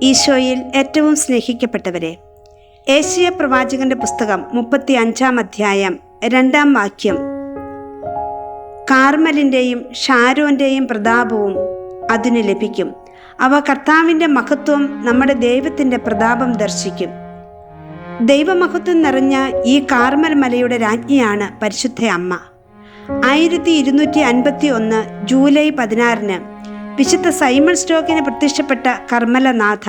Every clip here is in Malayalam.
ഈശോയിൽ ഏറ്റവും സ്നേഹിക്കപ്പെട്ടവരെ, ഏശയ്യാ പ്രവാചകന്റെ പുസ്തകം 35 അധ്യായം 2 വാക്യം, കാർമലിൻ്റെയും ഷാരോൻ്റെയും പ്രതാപവും അതിന് ലഭിക്കും. അവ കർത്താവിൻ്റെ മഹത്വം, നമ്മുടെ ദൈവത്തിൻ്റെ പ്രതാപം ദർശിക്കും. ദൈവമഹത്വം നിറഞ്ഞ ഈ കാർമൽ മലയുടെ രാജ്ഞിയാണ് പരിശുദ്ധ അമ്മ. 1251 ജൂലൈ 16 വിശുദ്ധ സൈമൺ സ്റ്റോക്കിന് പ്രത്യക്ഷപ്പെട്ട കർമ്മലനാഥ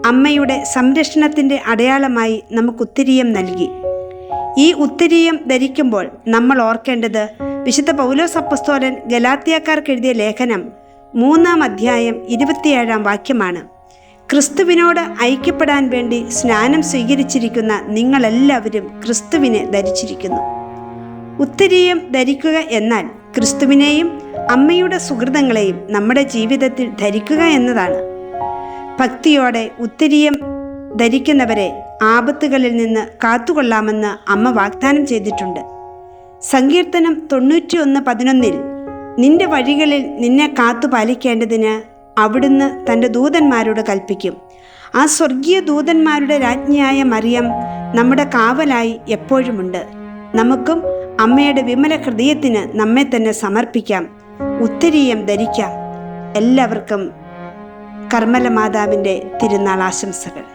അമ്മയുടെ സംരക്ഷണത്തിൻ്റെ അടയാളമായി നമുക്ക് ഉത്തരീയം നൽകി. ഈ ഉത്തരീയം ധരിക്കുമ്പോൾ നമ്മൾ ഓർക്കേണ്ടത് വിശുദ്ധ പൗലോസ് അപ്പസ്തോലൻ ഗലാത്യക്കാർക്ക് എഴുതിയ ലേഖനം 3 അധ്യായം 27 വാക്യമാണ്. ക്രിസ്തുവിനോട് ഐക്യപ്പെടാൻ വേണ്ടി സ്നാനം സ്വീകരിച്ചിരിക്കുന്ന നിങ്ങളെല്ലാവരും ക്രിസ്തുവിനെ ധരിച്ചിരിക്കുന്നു. ഉത്തരീയം ധരിക്കുക എന്നാൽ ക്രിസ്തുവിനെയും അമ്മയുടെ സുഹൃതങ്ങളെയും നമ്മുടെ ജീവിതത്തിൽ ധരിക്കുക എന്നതാണ്. ഭക്തിയോടെ ഉത്തരീയം ധരിക്കുന്നവരെ ആപത്തുകളിൽ നിന്ന് കാത്തുകൊള്ളാമെന്ന് അമ്മ വാഗ്ദാനം ചെയ്തിട്ടുണ്ട്. സങ്കീർത്തനം 91:11 നിന്റെ വഴികളിൽ നിന്നെ കാത്തുപാലിക്കേണ്ടതിന് അവിടുന്ന് തൻ്റെ ദൂതന്മാരോട് കൽപ്പിക്കും. ആ സ്വർഗീയ ദൂതന്മാരുടെ രാജ്ഞിയായ മറിയം നമ്മുടെ കാവലായി എപ്പോഴുമുണ്ട്. നമുക്കും അമ്മയുടെ വിമല ഹൃദയത്തിന് നമ്മെ തന്നെ സമർപ്പിക്കാം, ഉത്തരീയം ധരിക്കാം. എല്ലാവർക്കും കർമ്മല മാതാവിൻ്റെ തിരുനാൾ ആശംസകൾ.